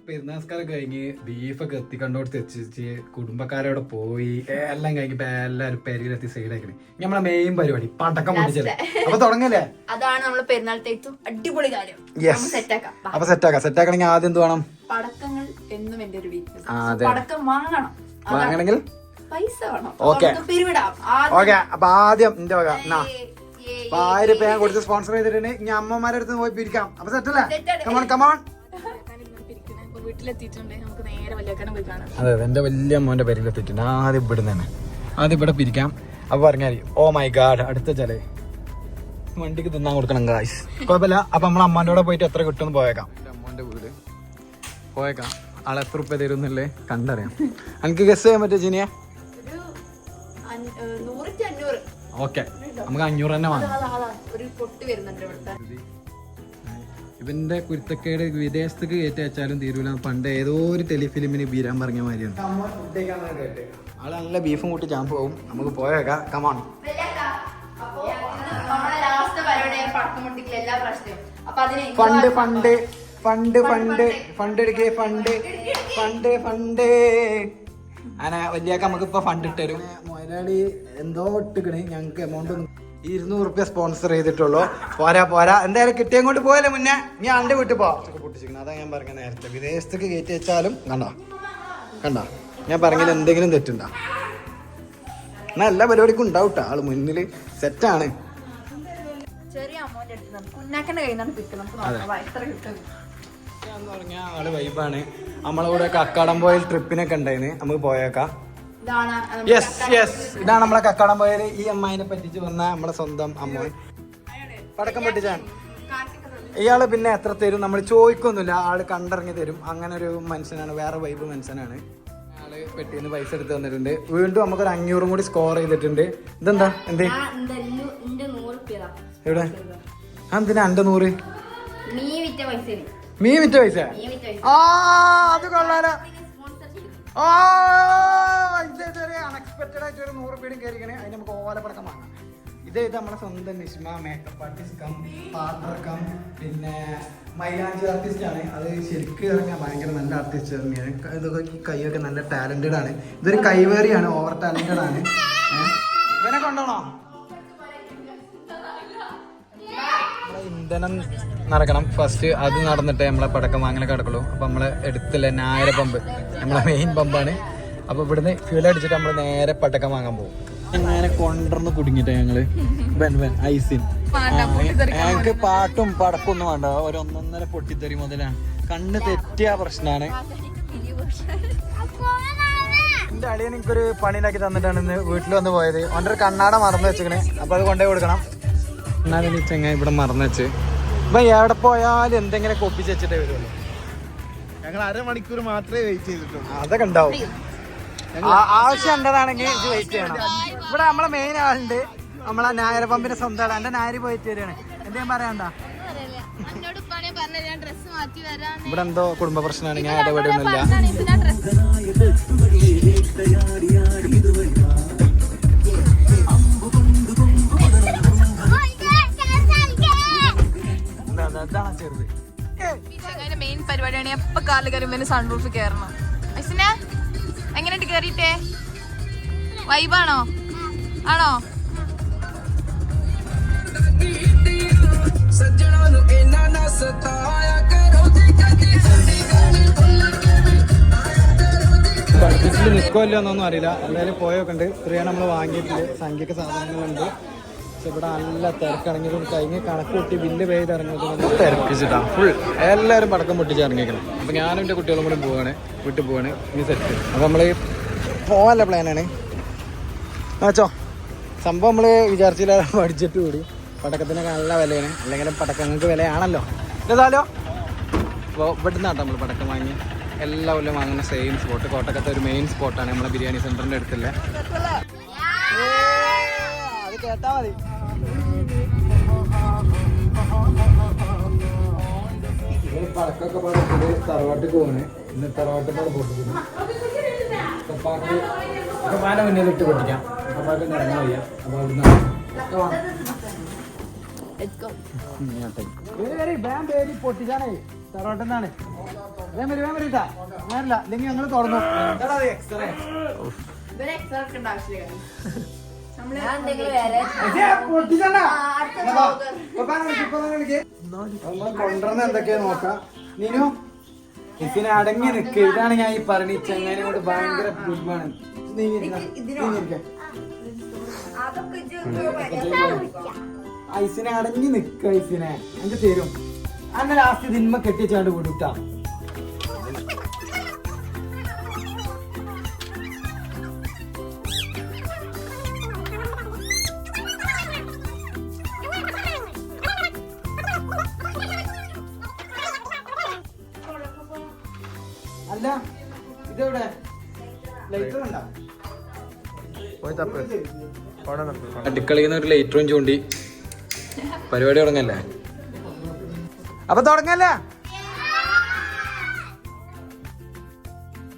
പെരുന്നാസ്കാരം കഴിഞ്ഞ് ബീഫൊക്കെ എത്തിക്കണ്ടോടത്ത് എത്തിച്ച് കുടുംബക്കാരോടെ പോയി എല്ലാം കഴിഞ്ഞിട്ട് എല്ലാരും പെരയിലെത്തി സൈഡാക്കണേ നമ്മളെ മെയിൻ പരിപാടി പടക്കം പൊട്ടിച്ചല്ലേ. അപ്പൊ തുടങ്ങല്ലേ? അതാണ് നമ്മള് പെരുന്നാളത്തേക്കും അടിപൊളി കാര്യം. അപ്പൊ സെറ്റാക്കണെങ്കിൽ ആദ്യം എന്ത് വേണം? പടക്കങ്ങൾ എന്നും എന്റെ ഒരു വീക്ക്നെസ്. അതെ, പടക്കം വാങ്ങണമെങ്കിൽ പൈസ വേണം. ഓക്കെ പിരിവിടാം. ഓക്കെ, അപ്പൊ ആദ്യം എന്റെ വക 1000 രൂപ ഞാൻ കൊടുത്ത് സ്പോൺസർ ചെയ്തിട്ടുണ്ട്. ഇനി അമ്മമാരുടെ അടുത്ത് പോയി പിരിക്കാം. അപ്പൊ സെറ്റല്ലേ? Come on come on. അതെ, എന്റെ വലിയ അമ്മോന്റെ പേരിലെത്തിയിട്ടുണ്ട്. ആദ്യം ഇവിടുന്ന് തന്നെ ആദ്യം ഇവിടെ പിരിക്കാം. അപ്പൊ പറഞ്ഞാൽ ഓ മൈ ഗാഡ്, അടുത്ത ചലേ വണ്ടിക്ക് തിന്നാൻ കൊടുക്കണം ഗായ്സ്. കുഴപ്പമില്ല. അപ്പൊ നമ്മളെ അമ്മാന്റെ കൂടെ പോയിട്ട് എത്ര കിട്ടുമെന്ന് പോയേക്കാം. അമ്മോന്റെ വീട് പോയേക്കാം. ആളെ എത്ര ഉറുപ്പ തരുന്നല്ലേ കണ്ടറിയാം. എനിക്ക് ഗസ് ചെയ്യാൻ പറ്റുമോ ജിനിയ? ഓക്കെ, നമുക്ക് 500 തന്നെ വാങ്ങാം. ഇവന്റെ കുരുത്തക്കേട് വിദേശത്തേക്ക് കയറ്റി വെച്ചാലും തീരൂല. പണ്ട് ഏതോ ഒരു ടെലിഫിലിമിന് ബീരാൻ പറഞ്ഞ മാതിരിയാണ്. ആള് നല്ല ബീഫും കൂട്ടി ചാമ്പ് പോകും. നമുക്ക് പോയേക്കാം. Come on. Fund fund fund fund fund എടുക്കേ ഫണ്ട് ഫണ്ട് ഫണ്ട് അങ്ങനെ വലിയാക്ക നമുക്ക് ഇപ്പൊ ഫണ്ട് ഇട്ടരും. മുതലാളി എന്തോ ഇട്ടിക്കണ്. ഞങ്ങക്ക് എമൗണ്ട് 200 രൂപ സ്പോൺസർ ചെയ്തിട്ടുള്ളൂ. പോരാ എന്തായാലും കിട്ടിയും കൊണ്ട് പോയല്ലേ മുന്നേ. നീ അന്റെ വീട്ടിൽ പൊട്ടിച്ചിരിക്കണം. അതാ ഞാൻ പറഞ്ഞ നേരത്തെ വിദേശത്തേക്ക് കയറ്റി വെച്ചാലും കണ്ട ഞാൻ പറഞ്ഞതിൽ എന്തെങ്കിലും തെറ്റുണ്ടോ? എന്നാ എല്ലാ പരിപാടിക്കും ഉണ്ടാവട്ടെ. ആള് മുന്നിൽ സെറ്റാണ്. പറഞ്ഞ ആള് വൈബാണ്. നമ്മളെ കൂടെ കക്കാടംപോയിൽ ട്രിപ്പിനൊക്കെ ഉണ്ടായിന്. നമുക്ക് പോയേക്കാം. ഇതാണ് നമ്മളെ കക്കാടംപോയിൽ ഈ അമ്മായിനെ പറ്റിച്ച് വന്ന നമ്മളെ സ്വന്തം അമ്മ. പടക്കം പൊട്ടിച്ചാണ് ഇയാള്. പിന്നെ എത്ര തരും നമ്മൾ ചോദിക്കൊന്നുമില്ല. ആള് കണ്ടിറങ്ങി തരും. അങ്ങനെ ഒരു മനുഷ്യനാണ്. വേറെ വൈബ് മനുഷ്യനാണ്. ആള് പെട്ടിന്ന് പൈസ എടുത്ത് തന്നിട്ടുണ്ട്. വീണ്ടും നമുക്കൊരു 500 കൂടി സ്കോർ ചെയ്തിട്ടുണ്ട്. ഇതെന്താ എന്തേ എവിടെ? എന്തിനാ എന്റെ 100? മീൻ വിറ്റ പൈസ? അത് കൊള്ളാലോ. അൺഎക്സ്പെക്ടഡ് ആയിട്ട് ഒരു 100 രൂപയും കയറിക്കണേ. അതിന് നമുക്ക് ഓലപ്പടക്കം വാങ്ങാം. ഇത് നമ്മുടെ സ്വന്തം Nishma makeup artist cum partner cum പിന്നെ മൈലാഞ്ചി ആർട്ടിസ്റ്റ് ആണ്. അത് ശരിക്കും ഇറങ്ങിയാൽ ഭയങ്കര നല്ല ആർട്ടിസ്റ്റ് തന്നെയാണ്. ഇതൊക്കെ ഈ കൈയൊക്കെ നല്ല ടാലന്റഡ് ആണ്. ഇതൊരു കൈവേറിയാണ്, ഓവർ ടാലന്റഡ് ആണ്. ഇവനെ കൊണ്ടോണോ? ഇന്ധനം നടക്കണം ഫസ്റ്റ്. അത് നടന്നിട്ട് നമ്മളെ പടക്കം വാങ്ങാനൊക്കെ കിടക്കുള്ളൂ. അപ്പൊ നമ്മളെ എടുത്തില്ല നായര പമ്പ്, നമ്മളെ മെയിൻ പമ്പാണ്. അപ്പൊ ഇവിടുന്ന് ഫ്യൂൽ അടിച്ചിട്ട് നമ്മള് നേരെ പടക്കം വാങ്ങാൻ പോകും. അങ്ങനെ കൊണ്ടുവന്ന് കുടുങ്ങിട്ട് ഞങ്ങള് ഐസിൻ ഞങ്ങക്ക് പാട്ടും പടക്കം ഒന്നും വേണ്ട. ഒരു 1.5 പൊട്ടിത്തെറി മുതലാണ്. കണ്ണ് തെറ്റിയ പ്രശ്നമാണ്. എന്റെ അളിയൻ എനിക്കൊരു പണിയിലാക്കി തന്നിട്ടാണ് ഇന്ന് വീട്ടിൽ വന്ന് പോയത്. അവൻ്റെ കണ്ണാട മറന്നു വെച്ചിക്കണേ. അപ്പൊ അത് കൊണ്ടേ കൊടുക്കണം. എന്നാലും ഈ ചെങ്ങ ഇവിടെ മറന്നു വെച്ച്. ഇപ്പൊ എവിടെ പോയാലും എന്തെങ്കിലും കൊപ്പിച്ച് വെച്ചിട്ടേ വരുള്ളൂ. ഞങ്ങൾ അരമണിക്കൂർ മാത്രമേ വെയിറ്റ് ചെയ്തിട്ടുള്ളൂ. അതൊക്കെ ഉണ്ടാവും. ആവശ്യം ഉണ്ടതാണെങ്കിൽ ഇത് വെയിറ്റ് ചെയ്യണം. ഇവിടെ നമ്മളെ മെയിൻ ആളുണ്ട്. നമ്മളെ നായര പമ്പിന്റെ സ്വന്തം ആളാണ്. എന്റെ നായര് പോയിട്ട് വരികയാണ്. എന്തെങ്കിലും പറയാണ്ട? ഇവിടെ എന്തോ കുടുംബ പ്രശ്നമാണ്. ഞാൻ ഇടപെടുന്നില്ല. മെയിൻ പരിപാടിയാണ് എപ്പോ കാറിൽ കയറുമ്പോ സൺ റൂഫ് കയറണം. എങ്ങനെയുണ്ട് കേറിട്ടേ? വൈബാണോ? ആണോ? നിൽക്കുമല്ലോ എന്നൊന്നും അറിയില്ല. എന്തായാലും പോയൊക്കെ ഉണ്ട്. ഇത്രയാണ് നമ്മൾ വാങ്ങിയിട്ടില്ല. സംഖ്യക്ക് സാധനങ്ങളുണ്ട്. പക്ഷെ ഇവിടെ നല്ല തിരക്കിറങ്ങിയതും കഴിഞ്ഞ് കണക്ക് കൂട്ടി ബില്ല് പേ ചെയ്തിറങ്ങിയതും തിരക്കിച്ചിട്ടാണ് ഫുൾ. എല്ലാവരും പടക്കം പൊട്ടിച്ച് ഇറങ്ങിക്കണം. അപ്പം ഞാനും എൻ്റെ കുട്ടികളും കൂടി പോവാണ്, വീട്ടിൽ പോവാണ്. ഇനി സെറ്റ്. അപ്പം നമ്മൾ പോകാനുള്ള പ്ലാനാണ്. വെച്ചോ സംഭവം നമ്മൾ വിചാരിച്ചില്ല. ബഡ്ജറ്റ് കൂടി. പടക്കത്തിനൊക്കെ നല്ല വിലയാണ്. അല്ലെങ്കിലും പടക്കങ്ങൾക്ക് വിലയാണല്ലോ. ഏതാലോ അപ്പോൾ ഇവിടെ നിന്നാട്ടോ നമ്മൾ പടക്കം വാങ്ങി. എല്ലാ കൊല്ലം വാങ്ങുന്ന സെയിം സ്പോട്ട്. കോട്ടക്കത്തെ ഒരു മെയിൻ സ്പോട്ടാണ് നമ്മളെ ബിരിയാണി സെൻറ്ററിൻ്റെ അടുത്തുള്ള. അത് കേട്ടാ മതി. പടക്കൊക്കെ പടക്കിട്ട് തറവാട്ടിൽ പോവാണ്. ഇന്ന് തറവാട്ടിലാണ് പൊട്ടിക്കുന്നത്. പപ്പാന്റെ മുന്നിൽ ഇട്ട് പൊട്ടിക്കാം. പപ്പാക്ക് ഇറങ്ങാൻ വയ്യ. അപ്പൊ അവിടുന്ന് പൊട്ടിച്ചാണേ തറവാട്ടിൽ നിന്നാണ്. അങ്ങനല്ല അല്ലെങ്കിൽ ഞങ്ങൾ തുറന്നു എക്സ്റേ കൊണ്ടുവന്ന എന്തൊക്കെയാ നോക്കാം നീനു ഇതിനെ അടങ്ങി നിൽക്കുക. ഇതാണ് ഞാൻ ഈ പറഞ്ഞ ചെങ്ങനെ കൊണ്ട് ഭയങ്കര ഗുഡ്മാണ്. ഐസിനെ അടങ്ങി നിൽക്കുക. ഐസിനെ എനിക്ക് തരും. അങ്ങനെ ലാസ്റ്റ് ദിന്മ കെട്ടിച്ചാണ്ട് വിടുട്ടാ. അല്ല ഇതെവിടെ ലൈറ്റർ ഉണ്ടോ? അടുക്കളയിൽ നിന്ന് ഒരു ലൈറ്ററും ചൂണ്ടി പരിപാടി തുടങ്ങല്ലേ? അപ്പൊ തുടങ്ങല്ലേ?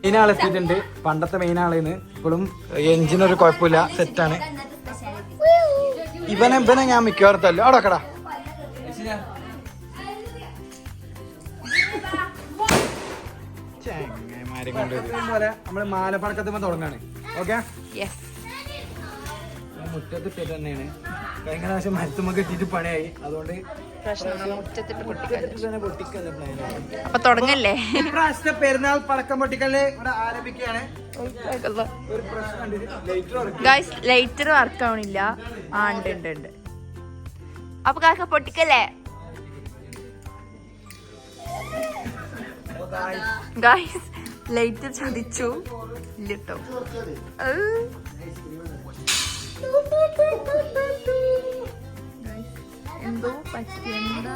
മെയിൻ ആളെത്തിയിട്ടുണ്ട്. പണ്ടത്തെ മെയിൻ ആളേന്ന്. ഇപ്പോഴും എഞ്ചിനൊരു കുഴപ്പമില്ല, സെറ്റാണ്. ഇവനെ ഞാൻ മിക്കവാറത്തല്ലോ അവിടെ കടാ. പോലെ നമ്മള് മാലപ്പടക്കത്തുമ്പോ തുടങ്ങാണ്. ഓക്കെ, മുറ്റത്ത് ഇട്ട് തന്നെയാണ്. കഴിഞ്ഞ പ്രാവശ്യം മരത്തുമ്പോ കെട്ടിട്ട് പണിയായി. അതുകൊണ്ട് അപ്പൊ തുടങ്ങല്ലേ? ഇപ്രാവശ്യത്തെ പെരുന്നാൾ പടക്കം പൊട്ടിക്കല് ഇവിടെ ആരംഭിക്കുകയാണ്. ഒരു പ്രശ്നം, ലൈറ്റർ വർക്ക് ആവണില്ല. ആ ഉണ്ട് ഉണ്ട് ഉണ്ട്. അപ്പൊ കാക്ക പൊട്ടിക്കല്ലേ? ഗായ്സ് ലൈറ്റർ ചതിച്ചു ഇല്ലട്ടോ. എന്തോ പറ്റി. എന്താ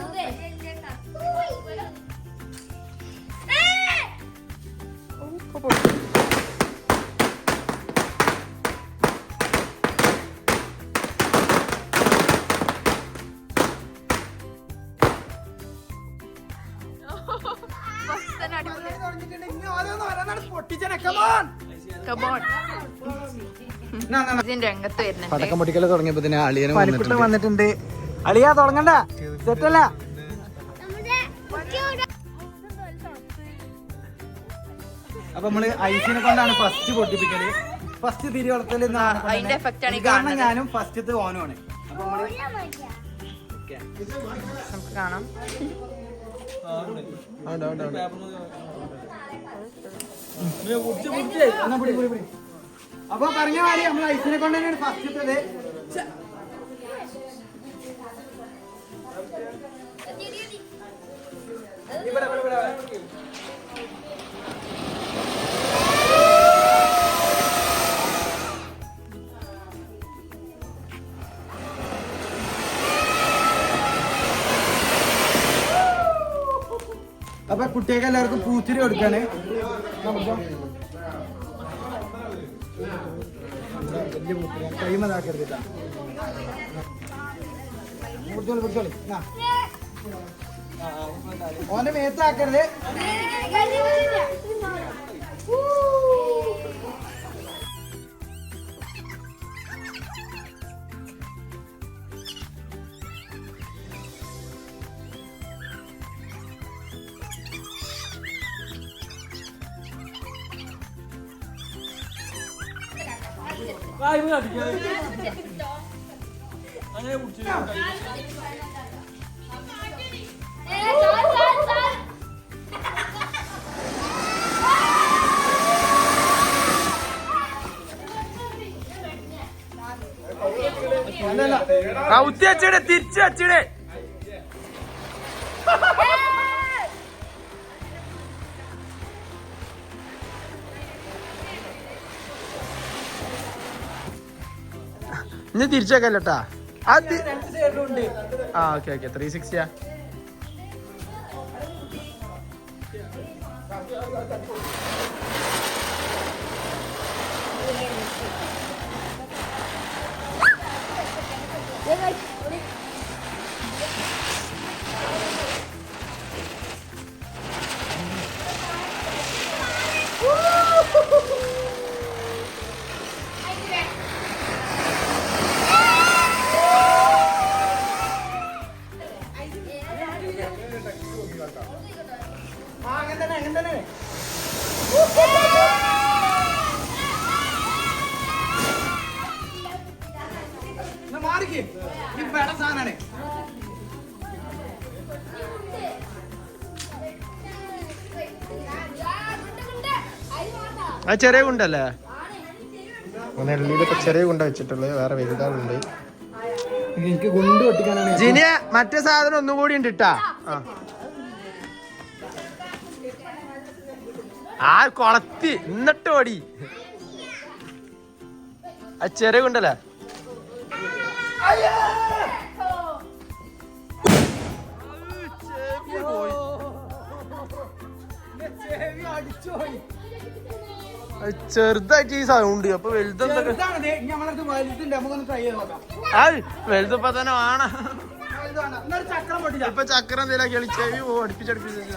രംഗത്ത് വരുന്നുണ്ട്. പടക്കം പൊട്ടിക്കല് തുടങ്ങിയപ്പോ തന്നെ അളിയനെ വന്നിട്ടുണ്ട്. അളിയാ തുടങ്ങണ്ട, സെറ്റല്ല. അപ്പൊ നമ്മള് ഐസിനെ കൊണ്ടാണ് ഫസ്റ്റ് പൊട്ടിപ്പിക്കല്. ഫസ്റ്റ് തിരി വളർത്തല് അതിന്റെ എഫക്റ്റ് ആണ് കാരണം ഞാനും ഫസ്റ്റത്തെ ഓനുമാണ്. അപ്പൊ നമ്മള് നമുക്ക് കാണാം. അപ്പൊ പറഞ്ഞ മാതിരി നമ്മൾ ഐസിനെ കൊണ്ട് തന്നെയാണ് ഫസ്റ്റത്തത്. അപ്പൊ കുട്ടികൾക്ക് എല്ലാവർക്കും പൂത്തിരി കൊടുക്കാണ്. വലിയ പൂത്തിരി കൈമതാക്കരുത്. ഓന്റെ മേത്താക്കരുത്. തിരിച്ചു വച്ചിടെ. ഇനി തിരിച്ചേക്കല്ലേട്ടാ. ആ ഓക്കെ ഓക്കെ 360. അങ്ങനെ തന്നെ മാറിക്ക് ഈ പെട സാധനാണ്. ആ ചെറിയ കുണ്ടല്ലേ? നെല്ലിയിലൊക്കെ ചെറിയ കുണ്ട വെച്ചിട്ടുള്ളത്, വേറെ വലുതാളുണ്ട്. എനിക്ക് ഗുണ്ട് പൊട്ടിക്കാനാണ്. ജിനിയ മറ്റേ സാധനം ഒന്നും കൂടി ഉണ്ട് ട്ടാ. ആ കൊളത്തി എന്നിട്ട് ഓടി. ആ ചെറിയ കുണ്ടല്ലേ? ചെറുതായിട്ട് ഈ സൗണ്ട്. അപ്പൊ വലുതെന്തൊക്കെ വലുതിപ്പോ തന്നെ വേണം. ഇപ്പൊ ചക്രം എന്തെങ്കിലും കളിച്ചേവി അടുപ്പിച്ചടുപ്പിച്ച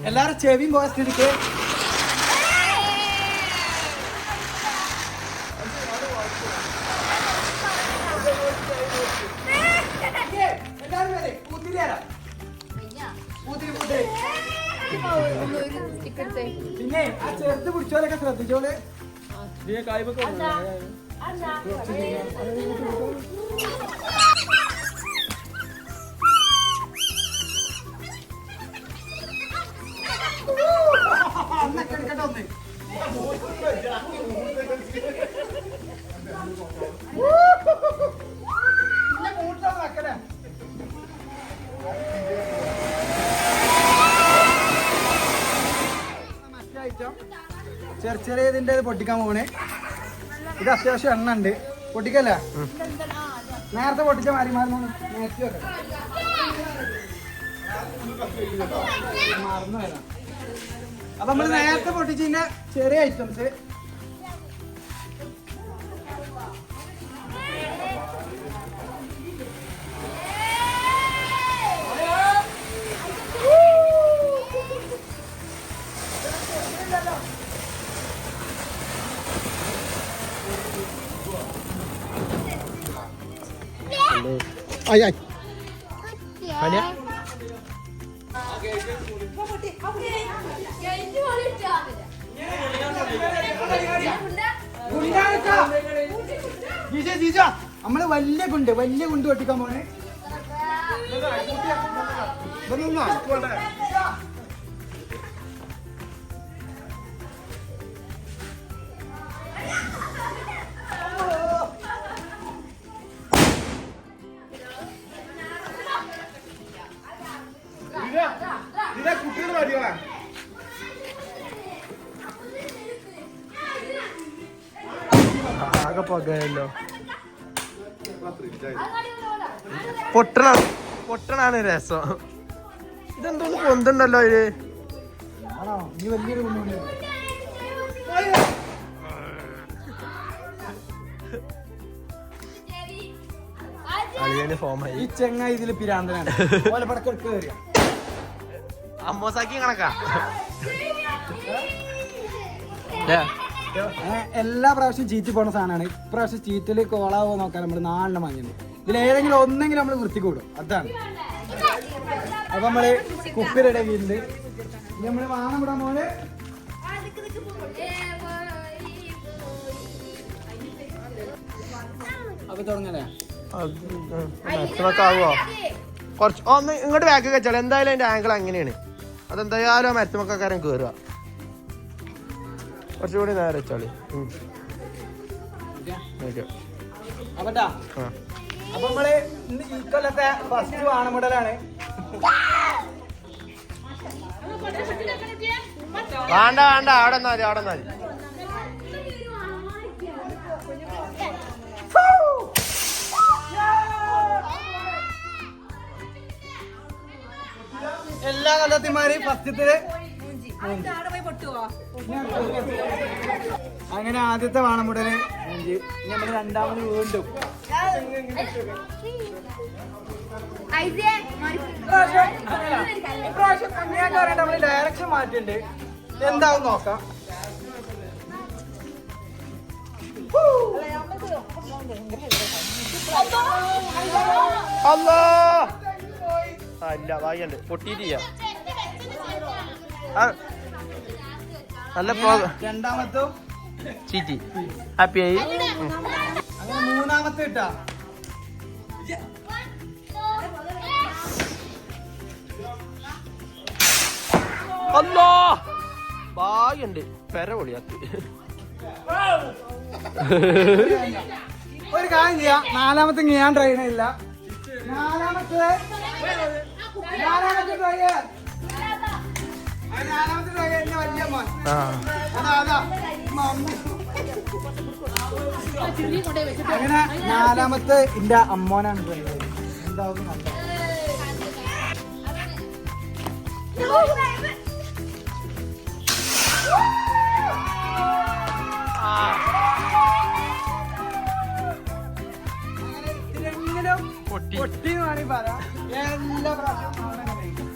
എല്ലാരും ചെവിയും പോയ സ്ഥിതിക്ക് പിന്നെ ആ ചെറുത് പിടിച്ചോലൊക്കെ ശ്രദ്ധിച്ചോള്. ചെറിയ ഇതിന്റെ പൊട്ടിക്കാൻ പോണേ. ഇത് അത്യാവശ്യം എണ്ണ ഉണ്ട്. പൊട്ടിക്കല്ലേ? നേരത്തെ പൊട്ടിച്ച മാറി മറന്നു വെക്കാം. മറന്നു വരാം. അപ്പൊ നമ്മള് നേരത്തെ പൊട്ടിച്ചതിന്റെ ചെറിയ ഐറ്റംസ് നമ്മള് വലിയ കുണ്ട് പൊട്ടിക്കാൻ പോണേ. കുട്ടികൾ മതിയോ? ആകെ പകയല്ലോ. പൊട്ടണാണ് രസം. ഇതെന്തോന്ന് പൊന്തുണ്ടല്ലോ ഇത്. വലിയൊരു കുണ്ട്. ഈ ചെങ്ങായി ഇതില് പിരാന്തനാണ്. അമ്മോസാക്കി കണക്കാ. എല്ലാ പ്രാവശ്യം ചീറ്റി പോണ സാധനമാണ്. ഇപ്രാവശ്യം ചീറ്റില് കോളാവോ നോക്കാൻ നമ്മള് 4 വാങ്ങിയത്. ഇതിലേതെങ്കിലും ഒന്നെങ്കിലും നമ്മള് വൃത്തി കൂടും. അതാണ്. അപ്പൊ നമ്മള് കുപ്പി റെഡിയാക്കിയിട്ടുണ്ട്. നമ്മള് വാങ്ങാൻ വിടാൻ പോലെ അപ്പൊ തുടങ്ങല്ലേ? ആവോ? കുറച്ച് ഒന്ന് ഇങ്ങോട്ട് ബാക്ക് വെച്ചാൽ എന്തായാലും അതിന്റെ ആംഗിൾ അങ്ങനെയാണ്. അതെന്തായാലും ആ മരത്തുമക്കാരൻ കേറുക. കുറച്ചുകൂടി നേരെ വെച്ചാളി. അപ്പൊ നമ്മള് ഈ കൊല്ലത്തെ ഫസ്റ്റ് വാണമുടലാണ്. വേണ്ട അവിടെ നിന്നാല് എല്ലാ കൊല്ലത്തിമാര് ഫസ്റ്റത്തെ അങ്ങനെ ആദ്യത്തെ വാണമുടല് നമ്മള് രണ്ടാമത് വീണ്ടും ഇപ്രാവശ്യം നമ്മള് ഡയറക്ഷൻ മാറ്റിണ്ട്. എന്താവും നോക്കാം. അല്ലാ ഇല്ല വായുണ്ട് പൊട്ടിയിട്ടില്ല. നല്ല രണ്ടാമത്തും ചീറ്റി ഹാപ്പി ആയി. അങ്ങനെ മൂന്നാമത്തെ ഇട്ടാ അല്ലോ ഭാഗ്യണ്ട് പെര പൊളിയാത്തി. ഒരു കാര്യം ചെയ്യാം. നാലാമത്തെ ഞാൻ ട്രൈ ചെയ്യണില്ല. നാലാമത്തെ ട്രൈ എന്നെ വലിയ മോൻ. അതാ അങ്ങനെ നാലാമത്തെ എന്റെ അമ്മോനാണ് ട്രൈ ചെയ്തത്. എന്താവും നല്ലത്. പൊട്ടി എന്ന് വേണമെങ്കിൽ പറയാം. എല്ലാ പ്രാവശ്യവും അങ്ങനെ കഴിക്കും.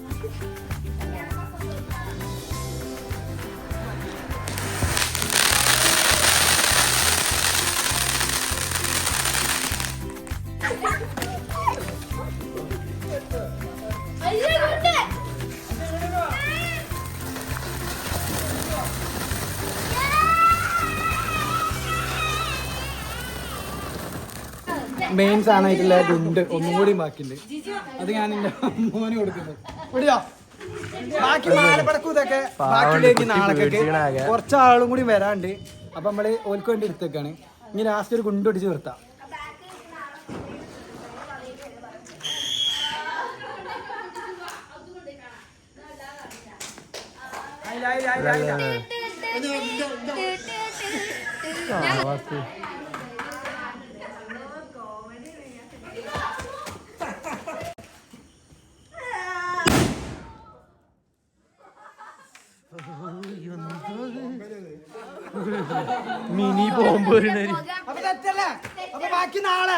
മെയിൻ സാധനമായിട്ടുള്ള ഗുണ്ട് ഒന്നും കൂടി ബാക്കിയുണ്ട്. അത് ഞാൻ എന്റെ മോന് കൊടുക്കുന്നത്. ഇവിടെയോ ബാക്കി മാലപ്പടക്കും ഇതൊക്കെ ബാക്കിയിലേക്ക് നാളേക്കൊക്കെ കുറച്ചാളും കൂടി വരാണ്ട്. അപ്പൊ നമ്മള് ഓൽക്ക് വേണ്ടി എടുത്തേക്കാണ്. ഇനി ലാസ്റ്റ് ഒരു ഗുണ്ട് ഒടിച്ച് നിർത്താം. മിനി ബോംബ് അപ്പൊ തെറ്റല്ലേ? അപ്പൊ ബാക്കി നാളെ